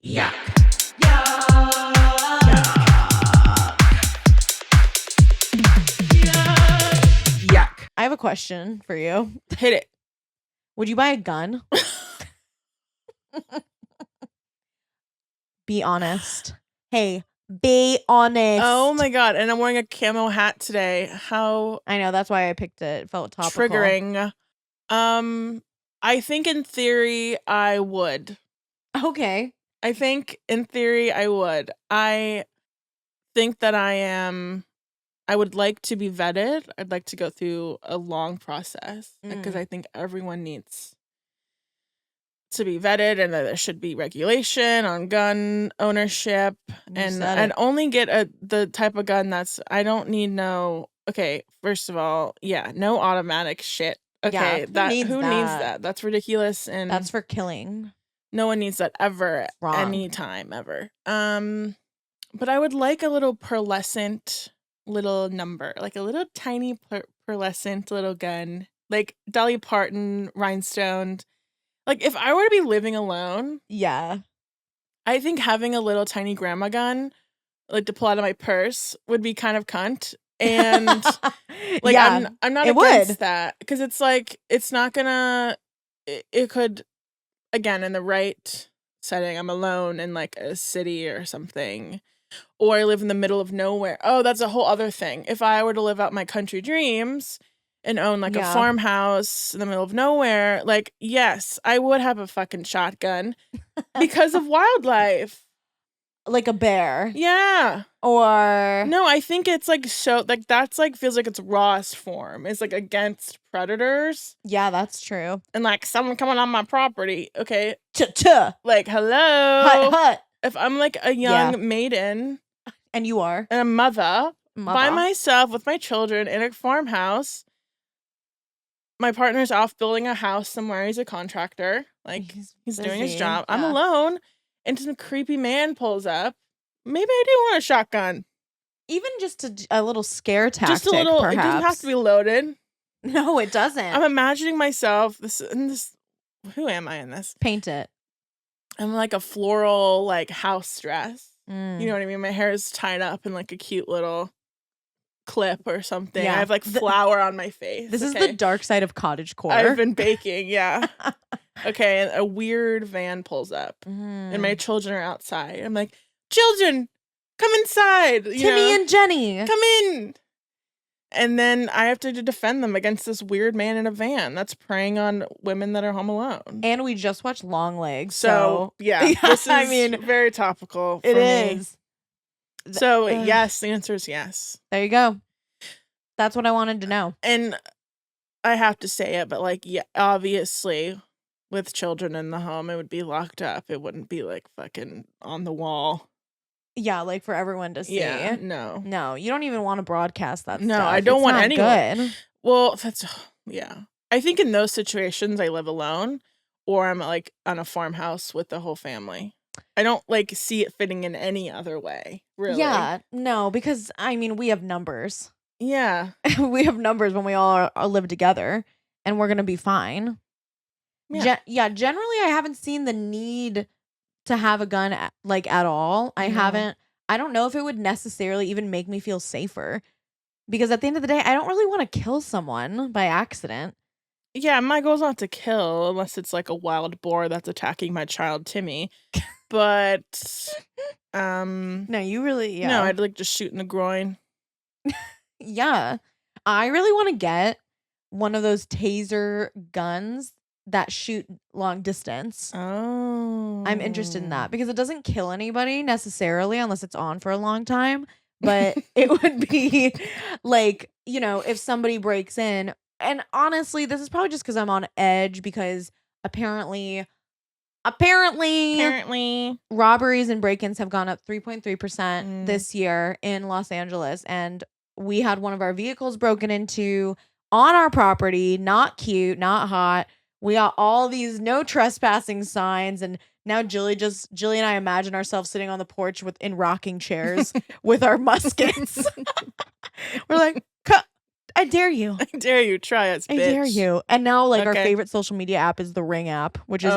Yuck. Yuck. I have a question for you. Hit it. Would you buy a gun? Be honest. Hey, be honest. Oh my god! And I'm wearing a camo hat today. How I know, that's why I picked it. It felt topical. triggering. I think in theory I would. Okay. I think in theory I would. I think that I would like to be vetted. I'd like to go through a long process because I think everyone needs to be vetted, and that there should be regulation on gun ownership, and only get the type of gun that's I don't need no. Okay, first of all, yeah, no automatic shit. Okay, Yeah, who needs that? That's ridiculous, and that's for killing. no one needs that ever, Wrong. anytime, ever. But I would like a little pearlescent little number, like a little tiny pearlescent little gun, like Dolly Parton, rhinestone. Like if I were to be living alone, Yeah. I think having a little tiny grandma gun, like to pull out of my purse, would be kind of cunt. And like yeah, I'm not it against would. that because it's like it's not gonna. It could, again, in the right setting. I'm alone in like a city or something, or I live in the middle of nowhere. Oh, that's a whole other thing. If I were to live out my country dreams and own like a farmhouse in the middle of nowhere, like, yes, I would have a fucking shotgun because of wildlife. Like a bear. Yeah. Or No, I think it's like that's like feels like it's rawest form. It's like against predators. Yeah, that's true. And like someone coming on my property. Okay. Like, hello. Hut. If I'm like a young maiden. And you are. And a mother by myself with my children in a farmhouse. My partner's off building a house somewhere. He's a contractor. Like he's doing his job. Yeah. I'm alone. And some creepy man pulls up. Maybe I do want a shotgun. Even just a little scare tactic, just a little. perhaps. It doesn't have to be loaded. No, it doesn't. I'm imagining myself this. Who am I in this? Paint it. I'm like a floral like house dress. You Mm. know what I mean? My hair is tied up in like a cute little clip or something. Yeah. I have like flour on my face. This is the dark side of cottagecore. I've been baking, yeah. Okay, and a weird van pulls up, and my children are outside. I'm like, children, come inside. Timmy and Jenny, come in. And then I have to defend them against this weird man in a van that's preying on women that are home alone. And we just watched Long Legs, so yeah, this is very topical. It is. So yes, the answer is yes. There you go. That's what I wanted to know. And I have to say it, but like, yeah, obviously, with children in the home, it would be locked up. It wouldn't be like fucking on the wall. Yeah, like for everyone to see. Yeah, no, you don't even want to broadcast that. No, stuff. I don't want anyone. Good. Well, yeah. I think in those situations, I live alone, or I'm like on a farmhouse with the whole family. I don't like see it fitting in any other way. Really? Yeah, no, because I mean, we have numbers. Yeah, we have numbers when we all live together, and we're gonna be fine. Yeah. Generally, I haven't seen the need to have a gun like at all. I haven't. I don't know if it would necessarily even make me feel safer, because at the end of the day, I don't really want to kill someone by accident. Yeah, my goal is not to kill unless it's like a wild boar that's attacking my child Timmy. But no, you really no, I'd like just shoot in the groin. Yeah, I really want to get one of those taser guns that shoot long distance. Oh, I'm interested in that because it doesn't kill anybody necessarily unless it's on for a long time. But it would be like, if somebody breaks in, and honestly, this is probably just because I'm on edge because apparently robberies and break-ins have gone up 3.3% this year in Los Angeles, and we had one of our vehicles broken into on our property. Not cute, not hot. We got all these no trespassing signs, and now Jilly and I imagine ourselves sitting on the porch in rocking chairs with our muskets. We're like, I dare you. I dare you. Try us, bitch. I dare you. And now, like, our favorite social media app is the Ring app, which is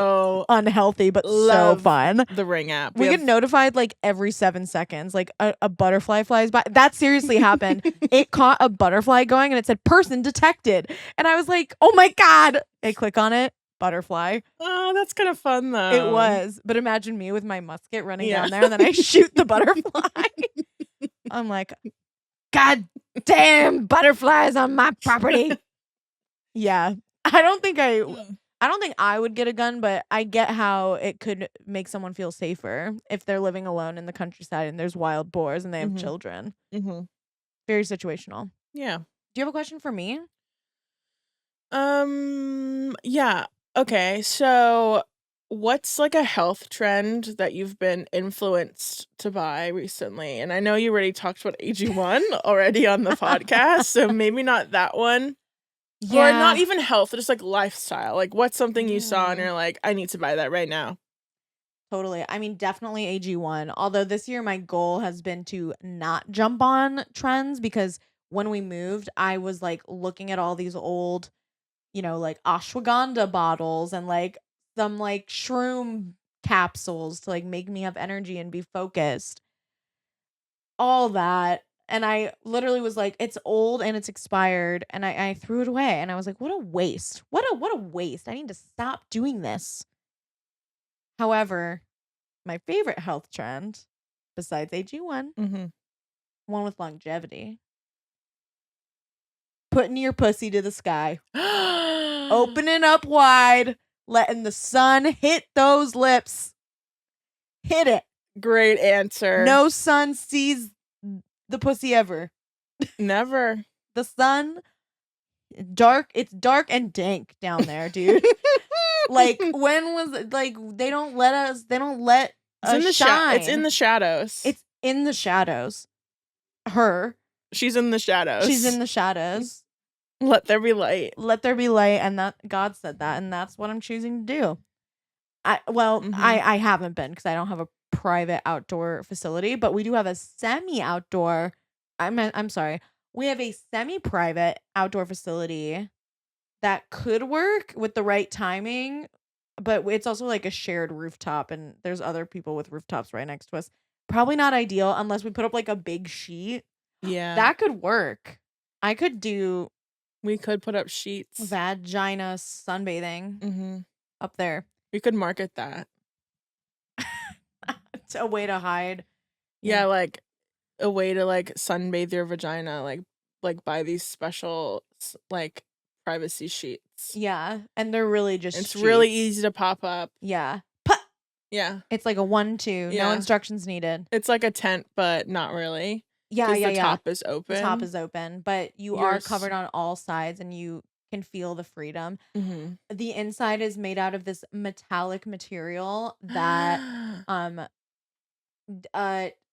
unhealthy, but so fun. The Ring app. We get notified, like, every 7 seconds. Like, a butterfly flies by. That seriously happened. It caught a butterfly going, and it said, person detected. And I was like, oh, my God. I click on it. Butterfly. Oh, that's kind of fun, though. It was. But imagine me with my musket running down there, and then I shoot the butterfly. I'm like, God damn butterflies on my property. Yeah. I don't think I would get a gun, but I get how it could make someone feel safer if they're living alone in the countryside and there's wild boars and they have children. Mm-hmm. Very situational. Yeah. Do you have a question for me? Yeah. Okay. So what's like a health trend that you've been influenced to buy recently? And I know you already talked about AG1 already on the podcast, so maybe not that one. Yeah. Or not even health, just like lifestyle. Like what's something you saw and you're like, I need to buy that right now. Totally. I mean, definitely AG1. Although this year my goal has been to not jump on trends because when we moved, I was like looking at all these old, like ashwagandha bottles and like some like shroom capsules to like make me have energy and be focused. All that. And I literally was like, it's old and it's expired. And I threw it away. And I was like, what a waste. What a waste. I need to stop doing this. However, my favorite health trend, besides AG1, one with longevity. Putting your pussy to the sky. Opening up wide. Letting the sun hit those lips. Hit it. Great answer. No sun sees the pussy ever. Never. The sun, it's dark and dank down there, dude. Like, when was it, like, they don't let us shine. It's in the shadows. It's in the shadows. Her. She's in the shadows. She's in the shadows. Let there be light. Let there be light, and that God said that, and that's what I'm choosing to do. I haven't been because I don't have a private outdoor facility, but we do have a semi-outdoor. I'm sorry. We have a semi-private outdoor facility that could work with the right timing, but it's also like a shared rooftop, and there's other people with rooftops right next to us. Probably not ideal unless we put up like a big sheet. Yeah. That could work. We could put up sheets. Vagina sunbathing up there. We could market that. It's a way to hide. Yeah, like a way to like sunbathe your vagina, like buy these special like privacy sheets. Yeah, and they're really just it's sheets. Really easy to pop up. Yeah. Yeah. It's like a 1-2. Yeah. No instructions needed. It's like a tent, but not really. Yeah, the top is open. The top is open, but you are covered on all sides and you can feel the freedom. The inside is made out of this metallic material that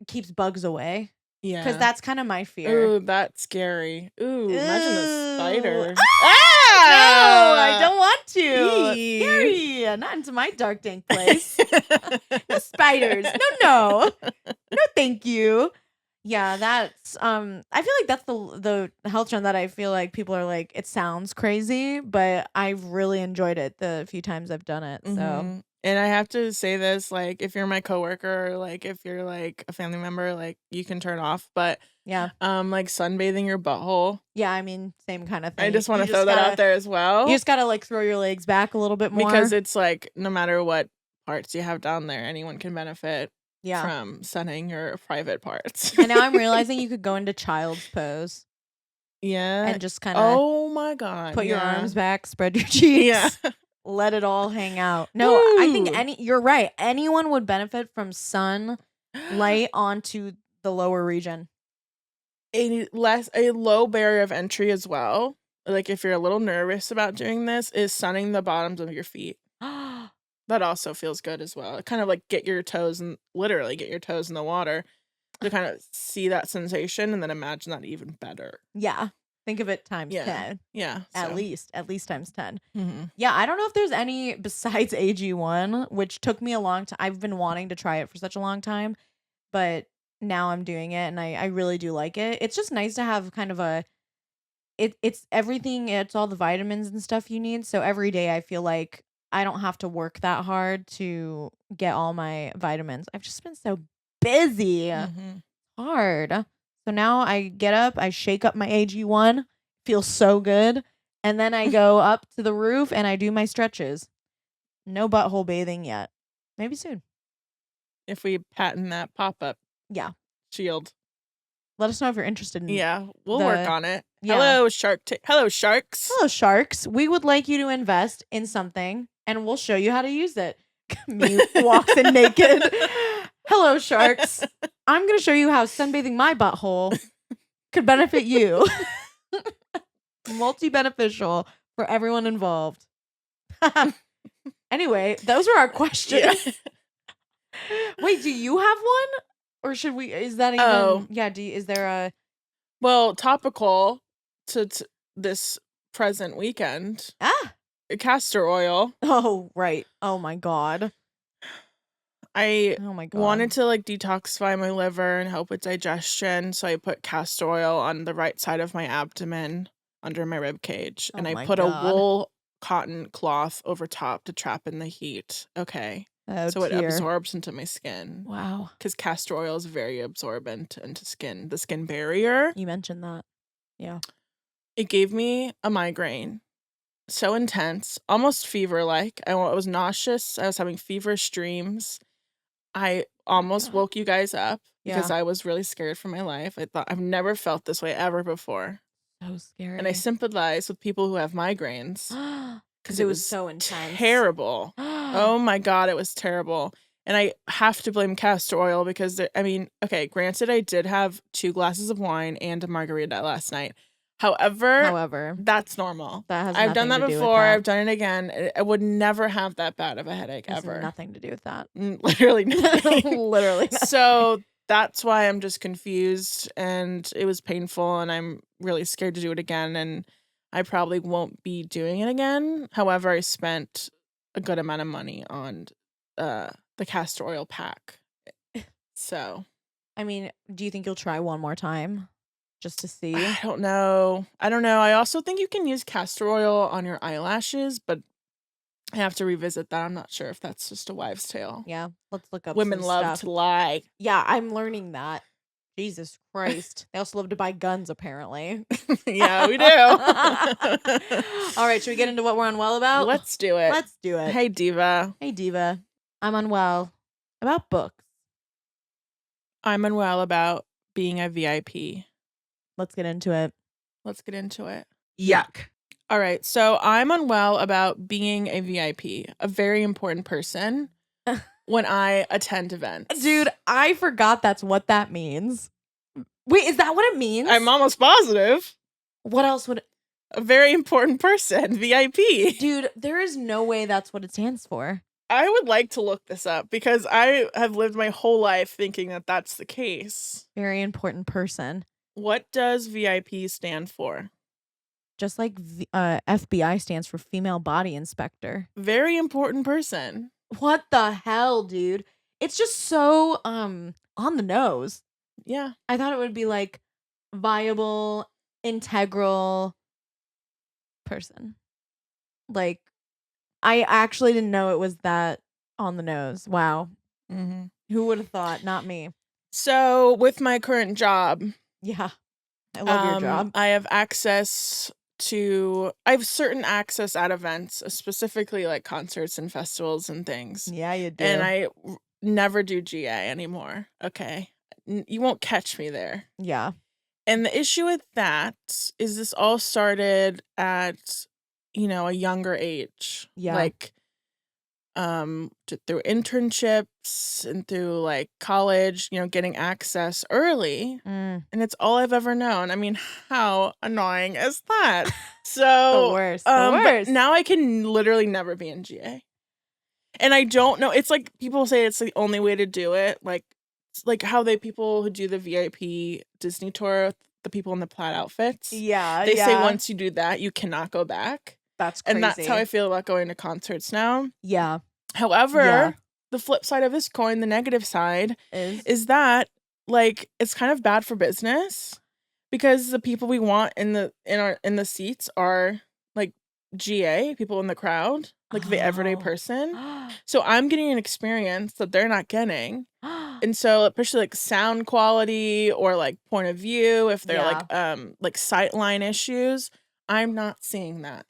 keeps bugs away. Yeah. Because that's kind of my fear. Ooh, that's scary. Ooh, imagine the spider. No, I don't want to. Scary. Not into my dark, dank place. No spiders. No. No, thank you. Yeah, that's I feel like that's the health trend that I feel like people are like, it sounds crazy, but I've really enjoyed it the few times I've done it. So and I have to say this, like, if you're my coworker, or, like, if you're like a family member, like, you can turn off. But yeah, like sunbathing your butthole. Yeah, I mean, same kind of thing. I just want to throw that out there as well. You just gotta like throw your legs back a little bit more because it's like no matter what parts you have down there, anyone can benefit. Yeah. From sunning your private parts. And now I'm realizing you could go into child's pose. Yeah. And just kind of oh my God. Put your arms back, spread your cheeks. Yeah. Let it all hang out. No, Woo. I think you're right. Anyone would benefit from sunlight onto the lower region. A low barrier of entry as well. Like if you're a little nervous about doing this, is sunning the bottoms of your feet. That also feels good as well. Kind of like literally get your toes in the water to kind of see that sensation and then imagine that even better. Yeah. Think of it times 10. Yeah. At least times 10. Yeah. I don't know if there's any besides AG1, which took me a long time. I've been wanting to try it for such a long time, but now I'm doing it and I really do like it. It's just nice to have kind of a it's everything. It's all the vitamins and stuff you need. So every day I feel like I don't have to work that hard to get all my vitamins. I've just been so busy. Hard. So now I get up, I shake up my AG1, feels so good, and then I go up to the roof and I do my stretches. No butthole bathing yet. Maybe soon. If we patent that pop-up shield. Let us know if you're interested in we'll work on it. Yeah. Hello, Hello, sharks. Hello, sharks. We would like you to invest in something, and we'll show you how to use it. Me walks in naked. Hello, sharks. I'm going to show you how sunbathing my butthole could benefit you. Multi-beneficial for everyone involved. Anyway, those were our questions. Wait, do you have one? Or should we, is that even, is there a... Well, topical to this present weekend. Castor oil. Oh, right. Oh my God. I wanted to like detoxify my liver and help with digestion, so I put castor oil on the right side of my abdomen under my rib cage, and I put a wool cotton cloth over top to trap in the heat. Okay. So it absorbs into my skin. Wow. Because castor oil is very absorbent into skin, the skin barrier. You mentioned that. Yeah. It gave me a migraine. So intense, almost fever-like. I was nauseous. I was having feverish dreams. I almost woke you guys up because I was really scared for my life. I thought I've never felt this way ever before. So scary. And I sympathize with people who have migraines because it was so intense. Terrible. Oh my God, it was terrible. And I have to blame castor oil because, granted, I did have 2 glasses of wine and a margarita last night. However, that's normal. I've done that before. I've done it again. I would never have that bad of a headache ever. Nothing to do with that. Literally nothing. Literally nothing. So that's why I'm just confused, and it was painful, and I'm really scared to do it again, and I probably won't be doing it again. However, I spent a good amount of money on the castor oil pack. So, do you think you'll try one more time? Just to see? I don't know. I also think you can use castor oil on your eyelashes, but I have to revisit that. I'm not sure if that's just a wives' tale. Yeah, let's look up Women some love stuff. to lie. Yeah, I'm learning that. Jesus Christ. They also love to buy guns, apparently. Yeah, we do. All right, should we get into what we're unwell about? Let's do it. Hey, Diva. Hey, Diva. I'm unwell about books. I'm unwell about being a VIP. Let's get into it. Yuck. All right. So I'm unwell about being a VIP, a very important person, when I attend events. Dude, I forgot that's what that means. Wait, is that what it means? I'm almost positive. What else would... A very important person, VIP. Dude, there is no way that's what it stands for. I would like to look this up because I have lived my whole life thinking that that's the case. Very important person. What does VIP stand for? Just like FBI stands for female body inspector. Very important person. What the hell, dude? It's just so on the nose. Yeah. I thought it would be like viable, integral person. Like, I actually didn't know it was that on the nose. Wow. Mm-hmm. Who would have thought? Not me. So with my current job... Yeah. I love your job. I have certain access at events, specifically like concerts and festivals and things. Yeah, you do. And I never do GA anymore. Okay. You won't catch me there. Yeah. And the issue with that is this all started at, a younger age. Yeah. Like, through internships and through like college, getting access early. And it's all I've ever known. How annoying is that? So the worst. But now I can literally never be in GA. And I don't know. It's like people say it's the only way to do it. Like how people who do the VIP Disney tour, the people in the plaid outfits. Yeah. They say once you do that, you cannot go back. That's crazy. And that's how I feel about going to concerts now. Yeah. However, the flip side of this coin, the negative side, is that like it's kind of bad for business because the people we want in the seats are like GA people in the crowd, like the everyday person. So I'm getting an experience that they're not getting. And so especially like sound quality or like point of view, if they're like sight line issues, I'm not seeing that.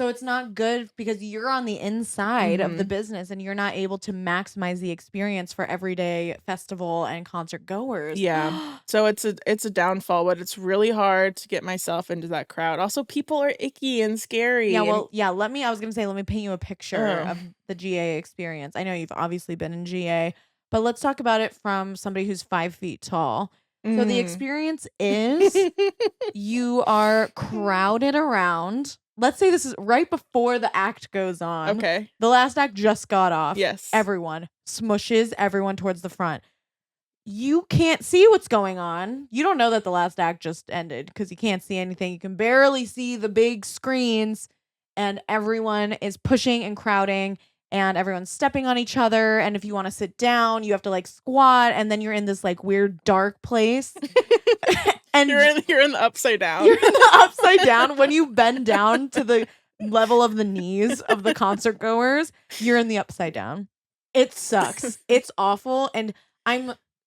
So it's not good because you're on the inside of the business and you're not able to maximize the experience for everyday festival and concert goers. Yeah. So it's a downfall, but it's really hard to get myself into that crowd. Also, people are icky and scary. Yeah, well, let me paint you a picture of the GA experience. I know you've obviously been in GA, but let's talk about it from somebody who's 5 feet tall. So the experience is you are crowded around. Let's say this is right before the act goes on. Okay. The last act just got off. Yes. Everyone smushes everyone towards the front. You can't see what's going on. You don't know that the last act just ended because you can't see anything. You can barely see the big screens, and everyone is pushing and crowding, and everyone's stepping on each other. And if you want to sit down, you have to like squat, and then you're in this like weird dark place. And you're in the upside down. You're in the upside down. When you bend down to the level of the knees of the concert goers, you're in the upside down. It sucks. It's awful. And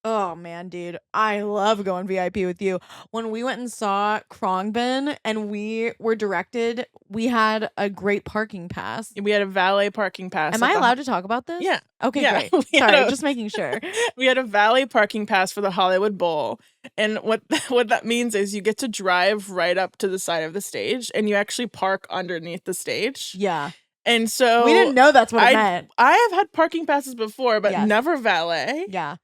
oh man, dude, I love going VIP with you. When we went and saw Khruangbin and we were directed, we had a great parking pass. We had a valet parking pass. Am I allowed to talk about this? Yeah. Okay, yeah. Great. Sorry, just making sure. We had a valet parking pass for the Hollywood Bowl. And what that means is you get to drive right up to the side of the stage and you actually park underneath the stage. Yeah. And so we didn't know that's what it meant. I have had parking passes before, but never valet. Yeah.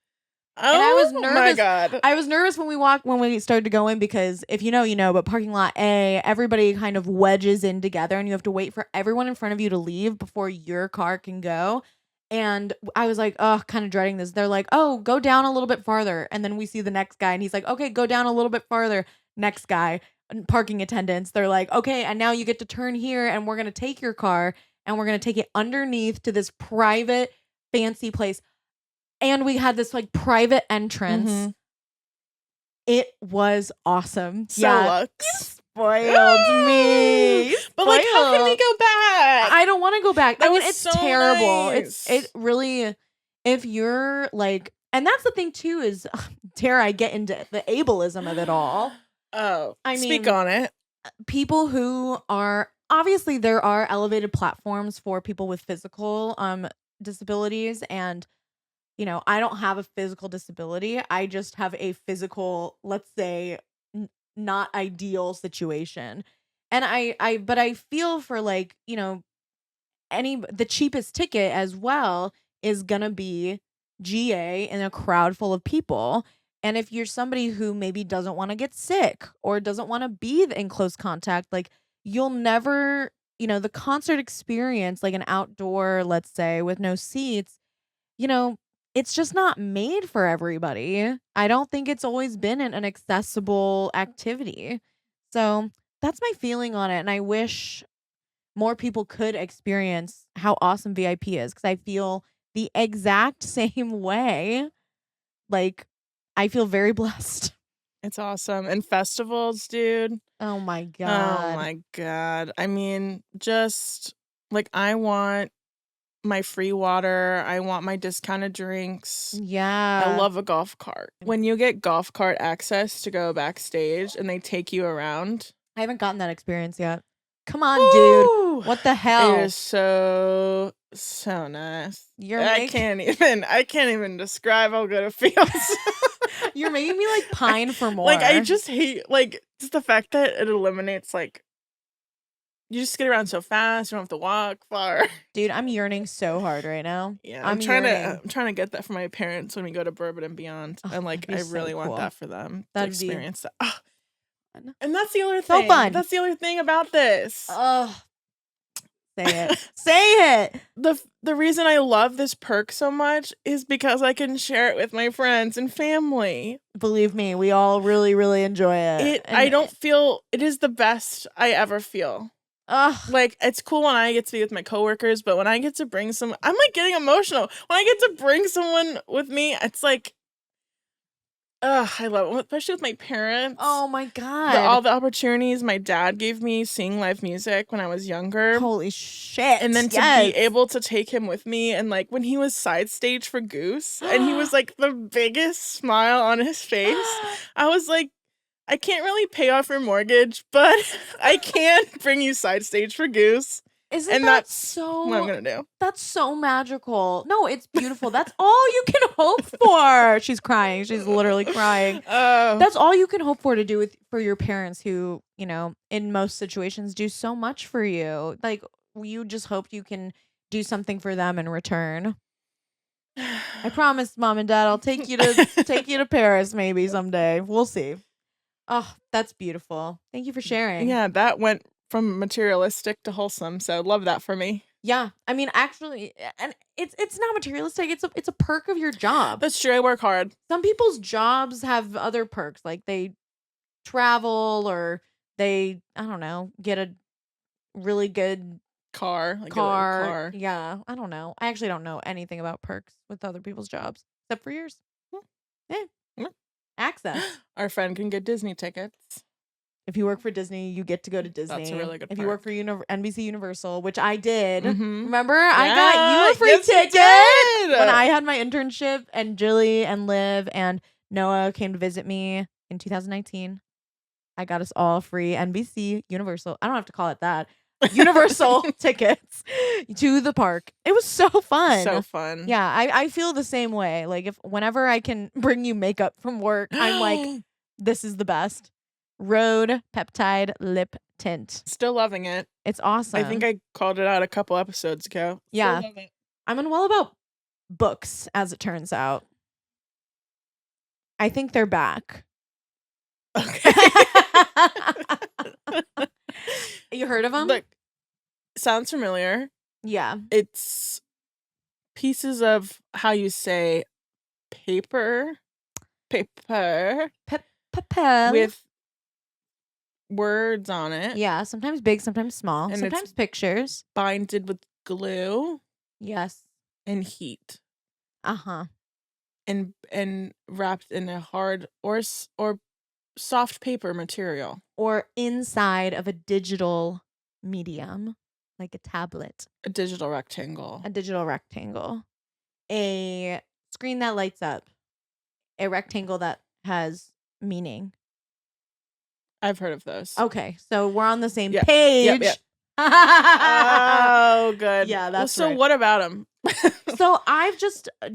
Oh, and I was nervous. My God. I was nervous when we started to go in because if you know, you know, but parking lot A, everybody kind of wedges in together and you have to wait for everyone in front of you to leave before your car can go. And I was like, oh, kind of dreading this. They're like, oh, go down a little bit farther. And then we see the next guy and he's like, okay, go down a little bit farther. Next guy, parking attendants. They're like, okay, and now you get to turn here and we're going to take your car and we're going to take it underneath to this private fancy place. And we had this like private entrance. Mm-hmm. It was awesome. So Lux. Spoiled me. But like, how can we go back? I don't want to go back. I mean, it's so terrible. Nice. It really, if you're like, and that's the thing too is, dare I get into the ableism of it all? Oh, speak on it. People who are, obviously there are elevated platforms for people with physical disabilities and you know, I don't have a physical disability. I just have a physical, let's say, not ideal situation. And but I feel for like, you know, the cheapest ticket as well is gonna be GA in a crowd full of people. And if you're somebody who maybe doesn't want to get sick or doesn't want to be in close contact, like you'll never, you know, the concert experience, like an outdoor, let's say, with no seats, you know, it's just not made for everybody. I don't think it's always been an accessible activity. So that's my feeling on it. And I wish more people could experience how awesome VIP is because I feel the exact same way. Like, I feel very blessed. It's awesome. And festivals, dude. Oh my God. Oh my God. I mean, just like I want my free water. I want my discounted drinks. Yeah. I love a golf cart. When you get golf cart access to go backstage and they take you around. I haven't gotten that experience yet. Come on, dude. What the hell? It is so nice. I can't even describe how good it feels. You're making me like pine for more. Like I just hate like just the fact that it eliminates like you just get around so fast. You don't have to walk far. Dude, I'm yearning so hard right now. Yeah, I'm trying to get that for my parents when we go to Bourbon and Beyond, and like I really want that for them to experience that. Oh. And that's the other thing. So fun. That's the other thing about this. Oh, say it. Say it. The reason I love this perk so much is because I can share it with my friends and family. Believe me, we all really, really enjoy it. I don't feel it is the best I ever feel. Like it's cool when I get to be with my coworkers, but when I get to bring I'm like getting emotional. When I get to bring someone with me, it's like I love it, especially with my parents. Oh my God. All the opportunities my dad gave me seeing live music when I was younger. Holy shit. And then to be able to take him with me, and like when he was side stage for Goose and he was like the biggest smile on his face, I was like, I can't really pay off your mortgage, but I can bring you side stage for Goose. Isn't that so what I'm gonna do? That's so magical. No, it's beautiful. That's all you can hope for. She's crying. She's literally crying. That's all you can hope for to do for your parents who, you know, in most situations do so much for you. Like, you just hope you can do something for them in return. I promise, Mom and Dad, I'll take you to Paris maybe someday. We'll see. Oh, that's beautiful. Thank you for sharing. Yeah, that went from materialistic to wholesome, so love that for me. Yeah, I mean, actually, and it's not materialistic. It's a perk of your job. That's true. I work hard. Some people's jobs have other perks, like they travel or they, I don't know, get a really good car. Yeah, I don't know. I actually don't know anything about perks with other people's jobs except for yours. Yeah. Access. Our friend can get Disney tickets. If you work for Disney, you get to go to Disney. That's a really good If perk. you work for NBC Universal, which I did. Mm-hmm. Remember? Yeah, I got you a free ticket when I had my internship, and Jilly and Liv and Noah came to visit me in 2019. I got us all free NBC Universal. I don't have to call it that. Universal tickets to the park. It was so fun. So fun. Yeah, I feel the same way. Like, whenever I can bring you makeup from work, I'm like, this is the best. Rhode Peptide Lip Tint. Still loving it. It's awesome. I think I called it out a couple episodes ago. Yeah. I'm all about books, as it turns out. I think they're back. Okay. You heard of them? Look, sounds familiar. Yeah. It's pieces of how you say paper. With words on it. Yeah, sometimes big, sometimes small, and sometimes pictures. Binded with glue. Yes. And heat. Uh-huh. And wrapped in a hard or soft paper material. Or inside of a digital medium, like a tablet. A digital rectangle. A screen that lights up. A rectangle that has meaning. I've heard of those. Okay, so we're on the same page. Yep. Oh, good. Yeah, that's so right. what about them? So I've just, I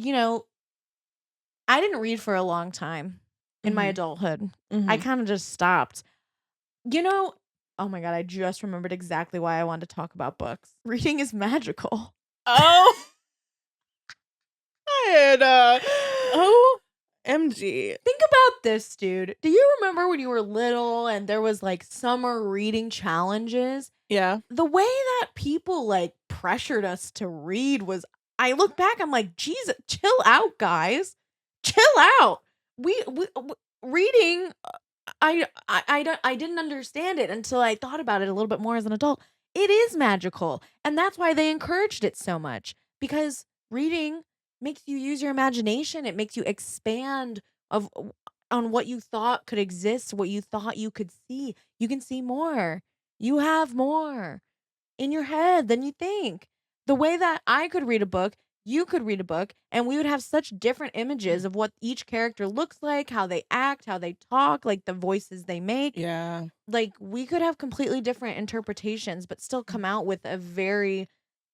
didn't read for a long time in my adulthood. Mm-hmm. I kind of just stopped. Oh my God, I just remembered exactly why I wanted to talk about books. Reading is magical. Oh. I had OMG. Think about this, dude. Do you remember when you were little and there was like summer reading challenges? Yeah. The way that people like pressured us to read was, I look back, I'm like, Jesus, chill out, guys. Chill out. We reading, I didn't understand it until I thought about it a little bit more as an adult. It is magical. And that's why they encouraged it so much, because reading makes you use your imagination. It makes you expand on what you thought could exist, what you thought you could see. You can see more. You have more in your head than you think. The way that I could read a book, you could read a book, and we would have such different images of what each character looks like, how they act, how they talk, like the voices they make. Yeah. Like, we could have completely different interpretations, but still come out with a very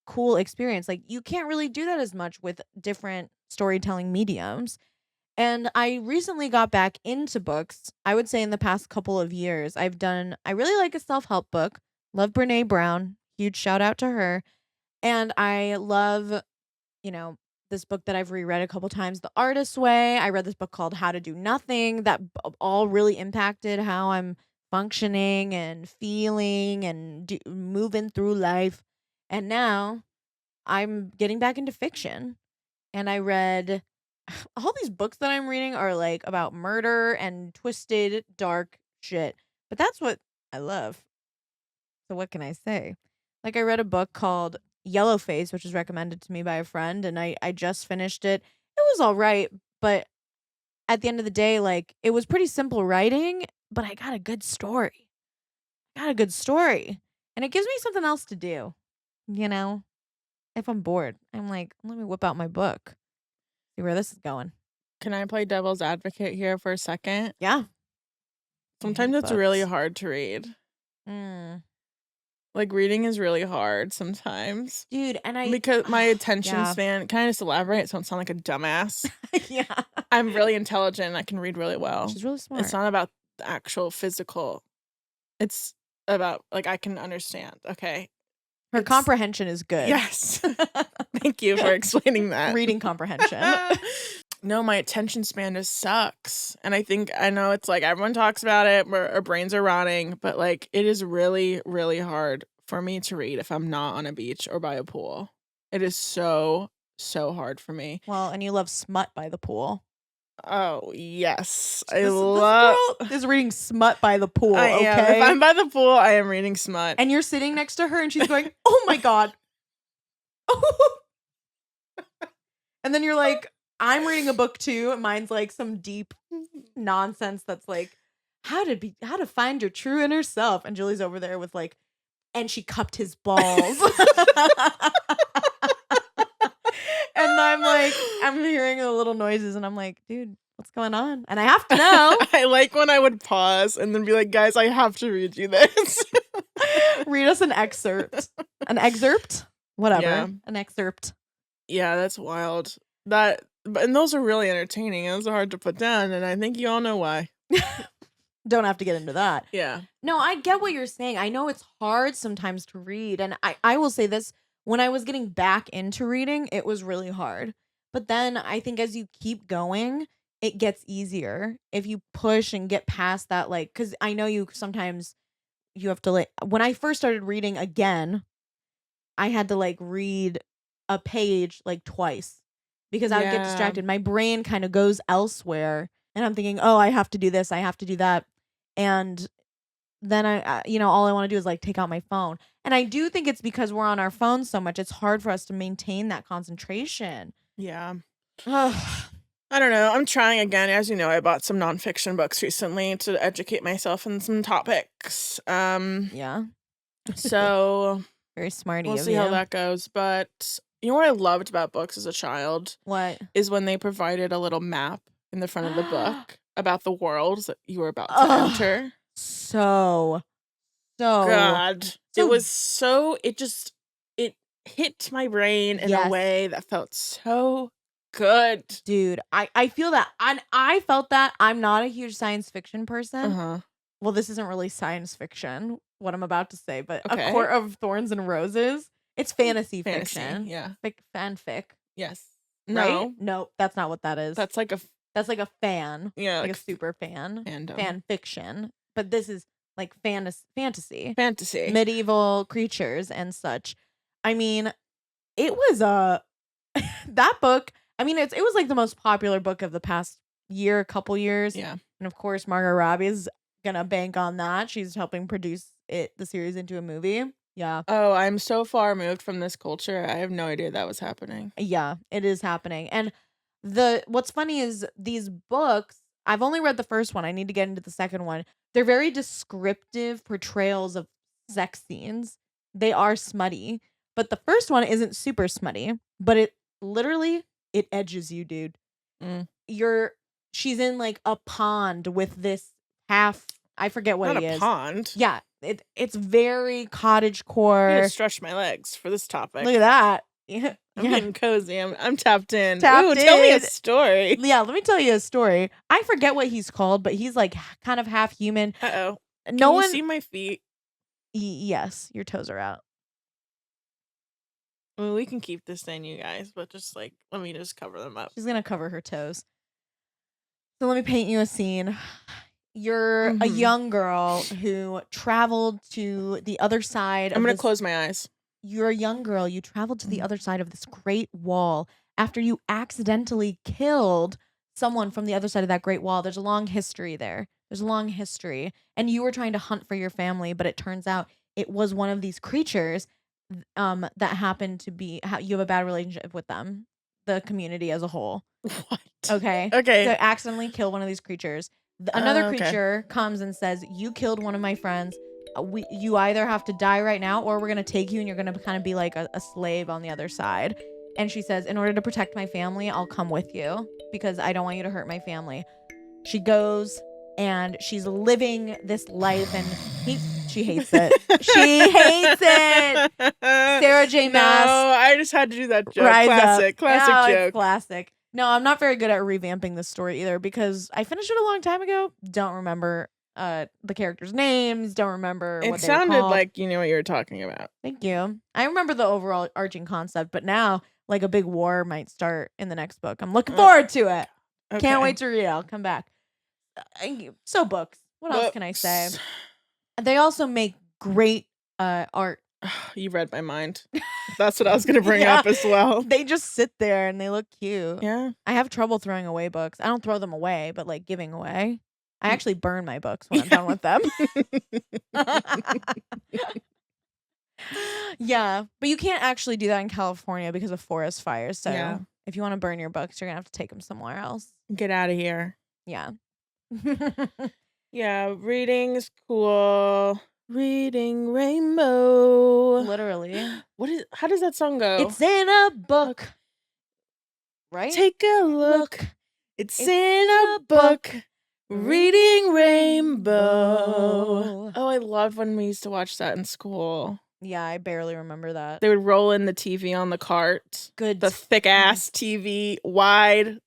cool experience. Like, you can't really do that as much with different storytelling mediums. And I recently got back into books. I would say in the past couple of years, I really like a self-help book. Love Brene Brown. Huge shout out to her. And I love, this book that I've reread a couple times, The Artist's Way. I read this book called How to Do Nothing that all really impacted how I'm functioning and feeling and moving through life. And now I'm getting back into fiction. And I read all these books that I'm reading are like about murder and twisted, dark shit. But that's what I love. So what can I say? Like, I read a book called Yellowface, which was recommended to me by a friend, and I just finished it. It was all right, but at the end of the day, like, it was pretty simple writing, but I got a good story. And it gives me something else to do, you know? If I'm bored, I'm like, let me whip out my book. See where this is going. Can I play devil's advocate here for a second? Yeah. Sometimes it's really hard to read. Like, reading is really hard sometimes. Dude, and because my attention span, can I just elaborate so I don't sound like a dumbass? Yeah. I'm really intelligent. I can read really well. She's really smart. It's not about the actual physical. It's about, like, I can understand. Okay. Her comprehension is good. Yes. Thank you for explaining that. Reading comprehension. No, my attention span just sucks. And I know it's like everyone talks about it, our brains are rotting, but like it is really, really hard for me to read if I'm not on a beach or by a pool. It is so, so hard for me. Well, and you love smut by the pool. Oh, yes. This girl is reading smut by the pool, okay? If I'm by the pool, I am reading smut. And you're sitting next to her and she's going, oh my God. And then you're like, I'm reading a book too. And mine's like some deep nonsense that's like, how to find your true inner self. And Julie's over there with like, and she cupped his balls. And I'm like, I'm hearing the little noises and I'm like, dude, what's going on? And I have to know. I like when I would pause and then be like, guys, I have to read you this. Read us an excerpt. An excerpt? Whatever. Yeah. An excerpt. Yeah, that's wild. And those are really entertaining. Those are hard to put down, and I think you all know why. Don't have to get into that. Yeah. No, I get what you're saying. I know it's hard sometimes to read, and I will say this. When I was getting back into reading, it was really hard. But then I think as you keep going, it gets easier. If you push and get past that, like, because I know you sometimes you have to, like, when I first started reading again, I had to like read a page like twice because I would get distracted. My brain kind of goes elsewhere and I'm thinking, oh, I have to do this. I have to do that. And then I all I want to do is like take out my phone. And I do think it's because we're on our phones so much. It's hard for us to maintain that concentration. Yeah. I don't know. I'm trying again. As you know, I bought some nonfiction books recently to educate myself on some topics. Yeah. So very smart. We'll see how that goes. But you know what I loved about books as a child? What? Is when they provided a little map in the front of the book about the worlds that you were about to enter. So God. It hit my brain in a way that felt so good. Dude, I feel that. I felt that. I'm not a huge science fiction person. Uh-huh. Well, this isn't really science fiction, what I'm about to say, but A Court of Thorns and Roses, it's fantasy fiction. Yeah. Fanfic. Yes. No. Right? No, that's not what that is. That's like a fan. Yeah. Like a super fan. Fandom. Fan fiction. But this is like fantasy. Fantasy. Medieval creatures and such. I mean, it was that book, I mean, it was like the most popular book of the past couple years. Yeah. And of course, Margot Robbie is gonna bank on that. She's helping produce the series into a movie. Yeah. Oh, I'm so far removed from this culture. I have no idea that was happening. Yeah, it is happening. And what's funny is these books, I've only read the first one. I need to get into the second one. They're very descriptive portrayals of sex scenes. They are smutty, but the first one isn't super smutty, but it edges you, dude. She's in like a pond with this I forget what Not he a is. Pond. Yeah, it's very cottagecore. I'm gonna stretch my legs for this topic. Look at that. Yeah. I'm getting cozy. I'm tapped in. Tell me a story. Yeah, let me tell you a story. I forget what he's called, but he's like kind of half human. Uh-oh. Can you see my feet? Yes, your toes are out. Well, we can keep this in, you guys, but just like, let me just cover them up. She's gonna cover her toes. So let me paint you a scene. You're a young girl who traveled to the other side. I'm going to close my eyes. You're a young girl. You traveled to the other side of this great wall after you accidentally killed someone from the other side of that great wall. There's a long history there. And you were trying to hunt for your family, but it turns out it was one of these creatures that happened to be, you have a bad relationship with them. the community as a whole. What? Okay. Okay. So accidentally kill one of these creatures. Another Okay. creature comes and says, "You killed one of my friends. You either have to die right now, or we're gonna take you and you're gonna kind of be like a slave on the other side." And she says, "In order to protect my family, I'll come with you because I don't want you to hurt my family." She goes and she's living this life, and she hates it. She hates it. Sarah J. Maas. No, I just had to do that joke. Rise Classic up. joke. It's classic. No, I'm not very good at revamping this story either because I finished it a long time ago. Don't remember the characters' names. Don't remember what they were sounded called. like you knew what you were talking about. Thank you. I remember the overall arching concept, but now like a big war might start in the next book. I'm looking forward to it. Okay. Can't wait to read it. I'll come back. So books. What else can I say? They also make great art. You read my mind. That's what I was going to bring up as well. They just sit there and they look cute. Yeah. I have trouble throwing away books. I don't throw them away, but like giving away. I actually burn my books when I'm done with them. Yeah, but you can't actually do that in California because of forest fires. So if you want to burn your books, you're going to have to take them somewhere else. Get out of here. Yeah. Yeah, reading's cool. Reading Rainbow. Literally. How does that song go? It's in a book. Right? Take a look. It's in a book. Reading Rainbow. Oh, I loved when we used to watch that in school. Yeah, I barely remember that. They would roll in the TV on the cart. Good. The thick ass TV, wide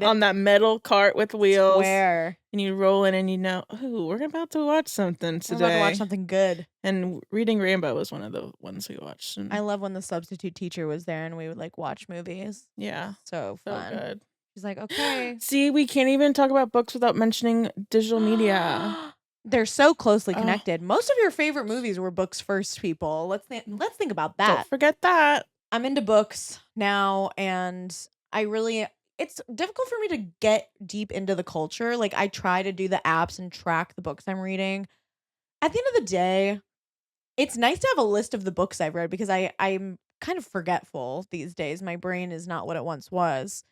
on that metal cart with wheels. Square. And you roll in and you know, oh, we're about to watch something today. We're about to watch something good. And Reading Rainbow was one of the ones we watched. And I love when the substitute teacher was there and we would like watch movies. Yeah. So fun. So good. She's like, okay. See, we can't even talk about books without mentioning digital media. They're so closely connected. Most of your favorite movies were books first, people. Let's think about that. Don't forget that. I'm into books now, and it's difficult for me to get deep into the culture. Like, I try to do the apps and track the books I'm reading. At the end of the day, it's nice to have a list of the books I've read because I'm kind of forgetful these days. My brain is not what it once was.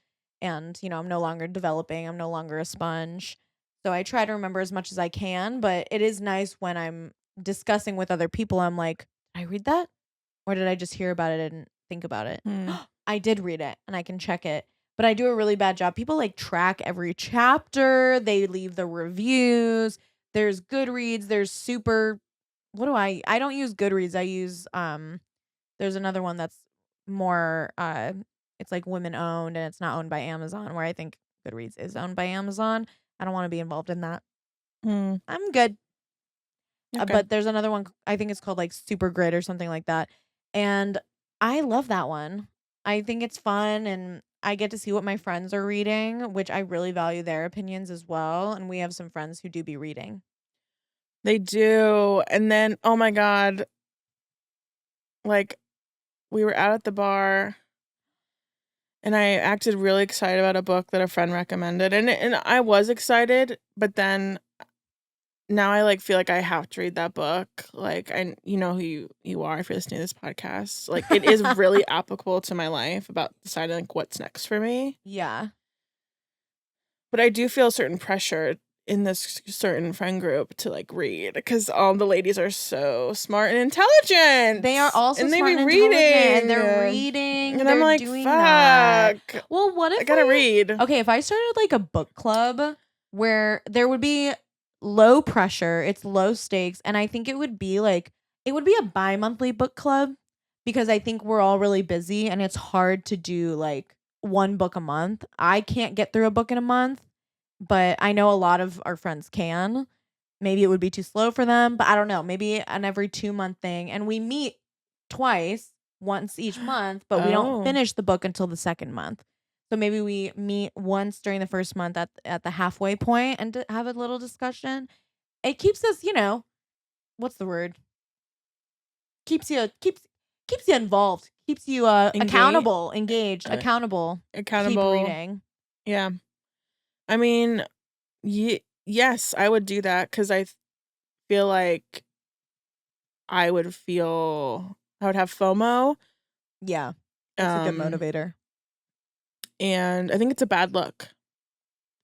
And, I'm no longer developing. I'm no longer a sponge. So I try to remember as much as I can. But it is nice when I'm discussing with other people. I'm like, did I read that? Or did I just hear about it and think about it? I did read it and I can check it. But I do a really bad job. People like track every chapter. They leave the reviews. There's Goodreads. There's I don't use Goodreads. I use there's another one that's more it's like women owned and it's not owned by Amazon, where I think Goodreads is owned by Amazon. I don't want to be involved in that. I'm good. Okay. But there's another one, I think it's called like Super Grid or something like that. And I love that one. I think it's fun and I get to see what my friends are reading, which I really value their opinions as well. And we have some friends who do be reading. They do. And then, oh my God, like we were out at the bar and I acted really excited about a book that a friend recommended. And I was excited, but then now I like feel like I have to read that book. Like, you know who you are if you're listening to this podcast. Like, it is really applicable to my life about deciding like what's next for me. Yeah. But I do feel certain pressure in this certain friend group to like read because all the ladies are so smart and intelligent. They are also and smart and reading. And they're reading. And I'm like, doing fuck. That. Well, what if I gotta read? Okay, if I started like a book club where there would be low pressure, it's low stakes, and I think it would be a bi-monthly book club because I think we're all really busy and it's hard to do like one book a month. I can't get through a book in a month, but I know a lot of our friends can. Maybe it would be too slow for them, but I don't know. Maybe an every 2-month thing, and we meet once each month, but we don't finish the book until the second month. So maybe we meet once during the first month at the halfway point and have a little discussion. It keeps us, what's the word? Keeps you involved. Keeps you accountable, engaged, accountable. Keep reading. Yeah. I mean, yes, I would do that because I feel like I would have FOMO. Yeah. That's a good motivator. And I think it's a bad look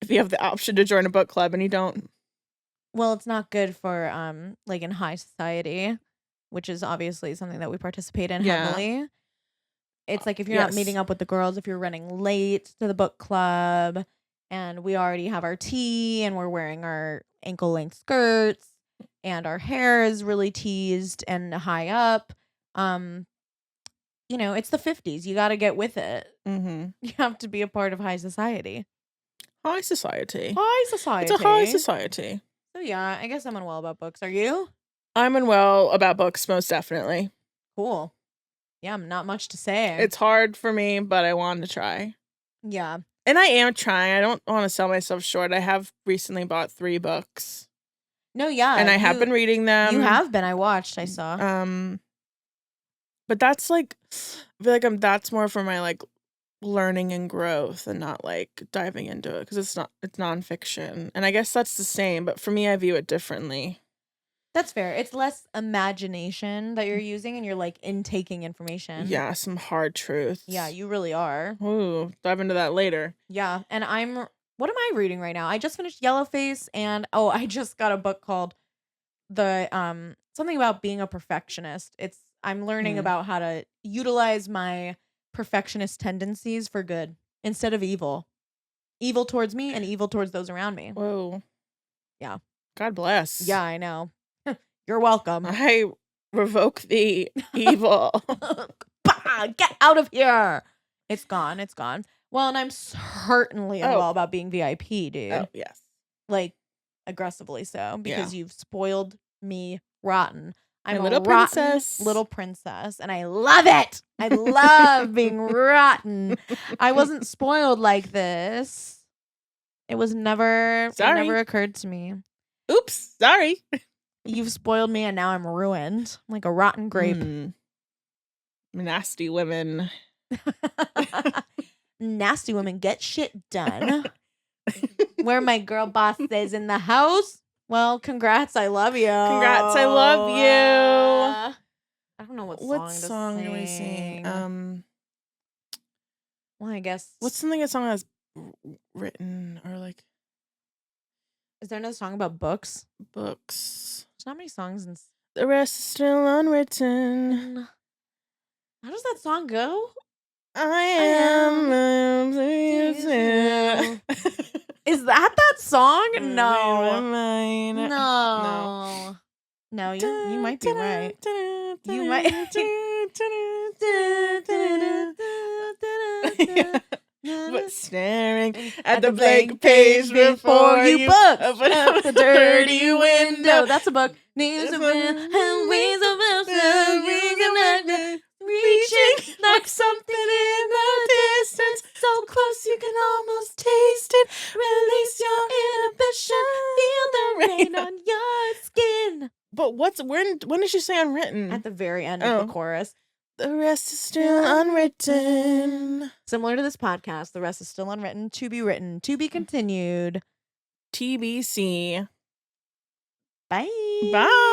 if you have the option to join a book club and you don't. Well, it's not good for like in high society, which is obviously something that we participate in heavily. It's like if you're not meeting up with the girls, if you're running late to the book club and we already have our tea and we're wearing our ankle length skirts and our hair is really teased and high up, it's the 50s. You got to get with it. Mm-hmm. You have to be a part of high society. High society. High society. It's a high society. So yeah, I guess I'm unwell about books. Are you? I'm unwell about books, most definitely. Cool. Yeah, not much to say. It's hard for me, but I want to try. Yeah. And I am trying. I don't want to sell myself short. I have recently bought 3 books. No, yeah. And I have been reading them. You have been. I watched. I saw. But that's like, I feel like that's more for my like learning and growth and not like diving into it because it's nonfiction. And I guess that's the same, but for me, I view it differently. That's fair. It's less imagination that you're using and you're like intaking information. Yeah, some hard truths. Yeah, you really are. Ooh, dive into that later. Yeah, and what am I reading right now? I just finished Yellowface and I just got a book called something about being a perfectionist. I'm learning about how to utilize my perfectionist tendencies for good instead of evil. Evil towards me and evil towards those around me. Whoa. Yeah. God bless. Yeah, I know. You're welcome. I revoke the evil. Get out of here. It's gone. It's gone. Well, and I'm certainly all about being VIP, dude. Oh, yes. Like, aggressively so. Because you've spoiled me rotten. I'm a little princess. Little princess. And I love it. I love being rotten. I wasn't spoiled like this. It never occurred to me. Oops. Sorry. You've spoiled me and now I'm ruined. I'm like a rotten grape. Nasty women. Nasty women get shit done. Where my girl boss is in the house. Well, congrats. I love you. Congrats. I love you. I don't know what song do we sing? Well, I guess. What's something a song has written or like? Is there another song about books? Books. There's not many songs. The rest is still unwritten. How does that song go? I am. Is that song? No. No, you might be right. You might. But staring at the blank page before you open up the dirty window. That's a book. Needs a wind and ways of reaching like something in the distance, so close you can almost taste it. Release your inhibition, feel the rain on your skin. But when did she say unwritten? At the very end of the chorus. The rest is still unwritten. Similar to this podcast, the rest is still unwritten, to be written, to be continued. TBC. Bye. Bye.